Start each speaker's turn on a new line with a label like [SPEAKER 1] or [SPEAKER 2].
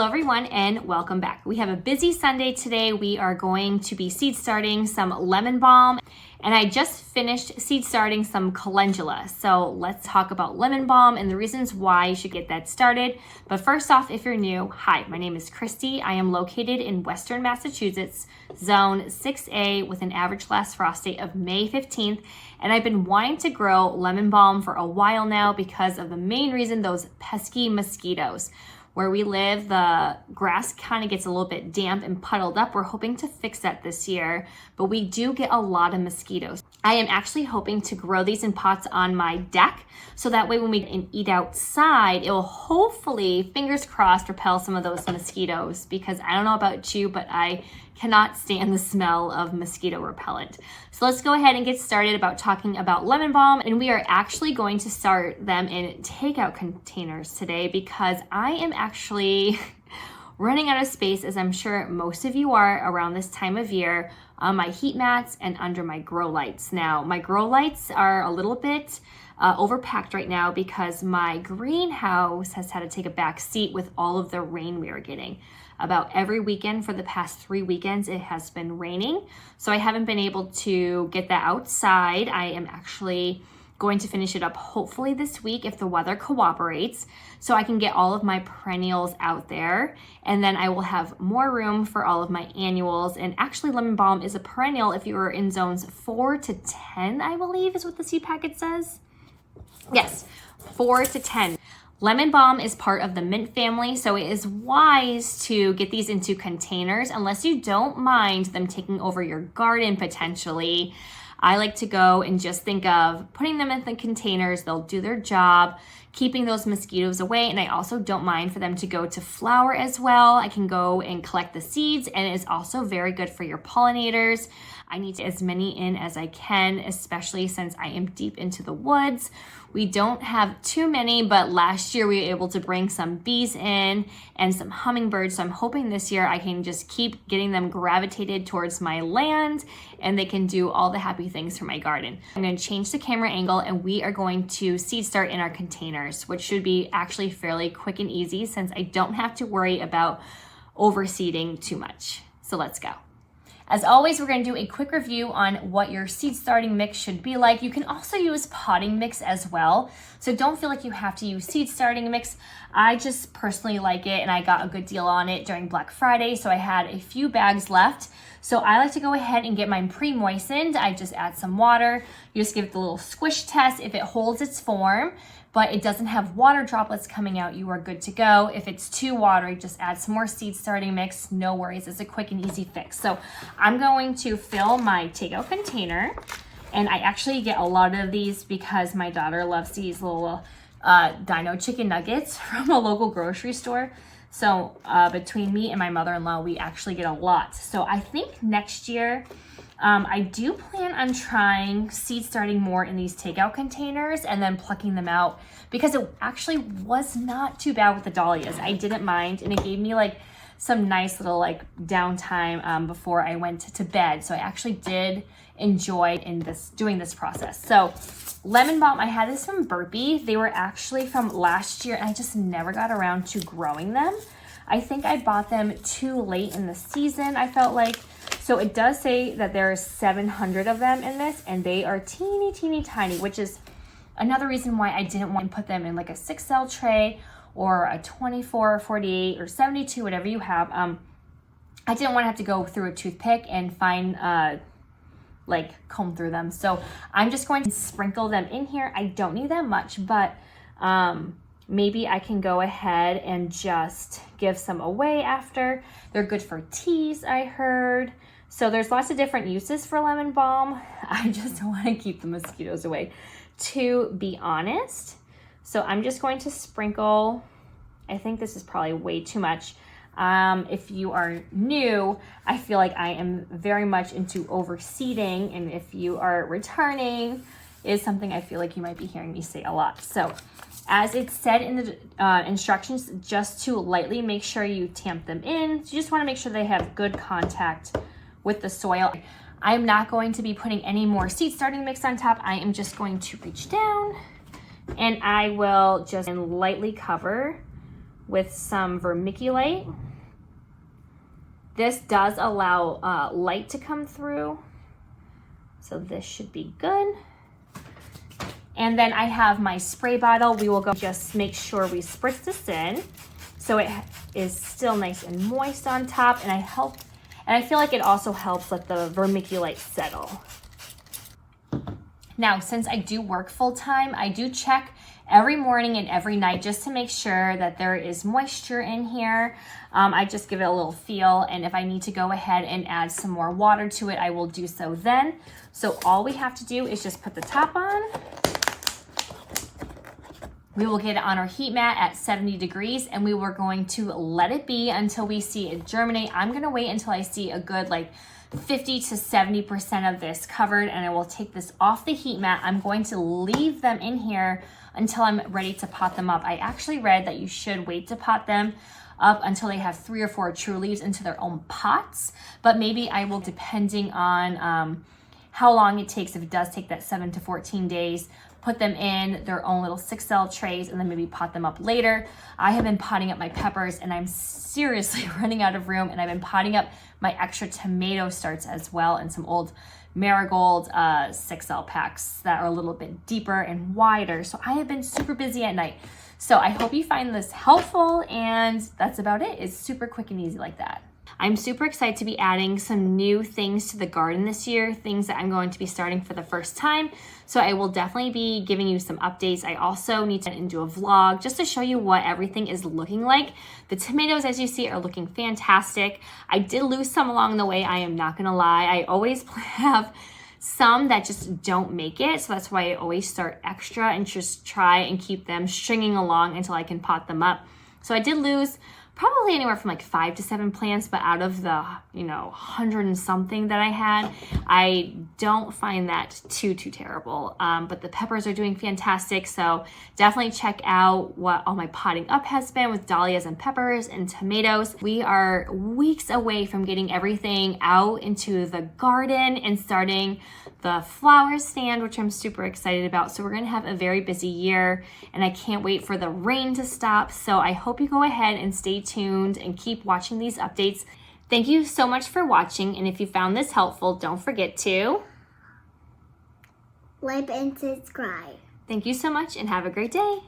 [SPEAKER 1] Hello everyone and welcome back. We have a busy Sunday today. We are going to be seed starting some lemon balm, and I just finished seed starting some calendula. So let's talk about lemon balm and the reasons why you should get that started. But first off, if you're new, hi, my name is Kristy. I am located in Western Massachusetts, zone 6A, with an average last frost date of May 15th. And I've been wanting to grow lemon balm for a while now because of the main reason, those pesky mosquitoes. Where we live, the grass kind of gets a little bit damp and puddled up. We're hoping to fix that this year, but we do get a lot of mosquitoes. I am actually hoping to grow these in pots on my deck, so that way when we eat outside, it will hopefully, fingers crossed, repel some of those mosquitoes, because I don't know about you, but I cannot stand the smell of mosquito repellent. So let's go ahead and get started about talking about lemon balm, and we are actually going to start them in takeout containers today because I am actually running out of space, as I'm sure most of you are around this time of year, on my heat mats and under my grow lights. Now, my grow lights are a little bit overpacked right now because my greenhouse has had to take a back seat with all of the rain we are getting. About every weekend for the past 3 weekends, it has been raining. So I haven't been able to get that outside. I am actually going to finish it up hopefully this week if the weather cooperates, so I can get all of my perennials out there, and then I will have more room for all of my annuals. And actually, lemon balm is a perennial if you are in zones 4 to 10, I believe is what the seed packet says. Yes, 4 to 10. Lemon balm is part of the mint family, so it is wise to get these into containers unless you don't mind them taking over your garden potentially. I like to go and just think of putting them in the containers. They'll do their job, keeping those mosquitoes away. And I also don't mind for them to go to flower as well. I can go and collect the seeds, and it is also very good for your pollinators. I need as many in as I can, especially since I am deep into the woods. We don't have too many, but last year we were able to bring some bees in and some hummingbirds. So I'm hoping this year I can just keep getting them gravitated towards my land and they can do all the happy things for my garden. I'm going to change the camera angle and we are going to seed start in our containers, which should be actually fairly quick and easy since I don't have to worry about overseeding too much. So let's go. As always, we're going to do a quick review on what your seed starting mix should be like. You can also use potting mix as well, so don't feel like you have to use seed starting mix. I just personally like it, and I got a good deal on it during Black Friday, so I had a few bags left. So I like to go ahead and get mine pre-moistened. I just add some water. You just give it the little squish test. If it holds its form, but it doesn't have water droplets coming out, you are good to go. If it's too watery, just add some more seed starting mix. No worries, it's a quick and easy fix. So I'm going to fill my takeout container, and I actually get a lot of these because my daughter loves these little dino chicken nuggets from a local grocery store. So between me and my mother-in-law, we actually get a lot. So I think next year, I do plan on trying seed starting more in these takeout containers and then plucking them out, because it actually was not too bad with the dahlias. I didn't mind, and it gave me like some nice little like downtime before I went to bed. So I actually did enjoy doing this process. So lemon balm, I had this from Burpee. They were actually from last year and I just never got around to growing them. I think I bought them too late in the season, I felt like. So it does say that there are 700 of them in this, and they are teeny tiny, which is another reason why I didn't want to put them in like a 6L tray or a 24 or 48 or 72, whatever you have. I didn't want to have to go through a toothpick and comb through them. So I'm just going to sprinkle them in here. I don't need that much, but maybe I can go ahead and just give some away after. They're good for teas, I heard. So there's lots of different uses for lemon balm. I just want to keep the mosquitoes away, to be honest. So I'm just going to sprinkle. I think this is probably way too much. If you are new, I feel like I am very much into overseeding, and if you are returning, is something I feel like you might be hearing me say a lot. So as it's said in the instructions, just to lightly make sure you tamp them in. So you just want to make sure they have good contact with the soil. I'm not going to be putting any more seed starting mix on top. I am just going to reach down and I will just lightly cover with some vermiculite. This does allow light to come through, so this should be good. And then I have my spray bottle. We will go just make sure we spritz this in so it is still nice and moist on top, and I feel like it also helps let the vermiculite settle. Now, since I do work full time, I do check every morning and every night just to make sure that there is moisture in here. I just give it a little feel, and if I need to go ahead and add some more water to it, I will do so then. So all we have to do is just put the top on. We will get it on our heat mat at 70 degrees, and we were going to let it be until we see it germinate. I'm gonna wait until I see a good 50 to 70% of this covered, and I will take this off the heat mat. I'm going to leave them in here until I'm ready to pot them up. I actually read that you should wait to pot them up until they have 3 or 4 true leaves into their own pots, but maybe I will, depending on how long it takes. If it does take that 7 to 14 days, put them in their own little 6L trays and then maybe pot them up later. I have been potting up my peppers, and I'm seriously running out of room, and I've been potting up my extra tomato starts as well, and some old marigold 6L packs that are a little bit deeper and wider. So I have been super busy at night. So I hope you find this helpful, and that's about it. It's super quick and easy like that. I'm super excited to be adding some new things to the garden this year, things that I'm going to be starting for the first time. So I will definitely be giving you some updates. I also need to do a vlog just to show you what everything is looking like. The tomatoes, as you see, are looking fantastic. I did lose some along the way, I am not gonna lie. I always have some that just don't make it, so that's why I always start extra and just try and keep them stringing along until I can pot them up. So I did lose probably anywhere from 5 to 7 plants, but out of the 100 and something that I had, I don't find that too terrible. But the peppers are doing fantastic, so definitely check out what all my potting up has been with dahlias and peppers and tomatoes. We are weeks away from getting everything out into the garden and starting the flower stand, which I'm super excited about. So we're gonna have a very busy year, and I can't wait for the rain to stop. So I hope you go ahead and stay tuned and keep watching these updates. Thank you so much for watching, and if you found this helpful, don't forget to
[SPEAKER 2] like and subscribe.
[SPEAKER 1] Thank you so much, and have a great day.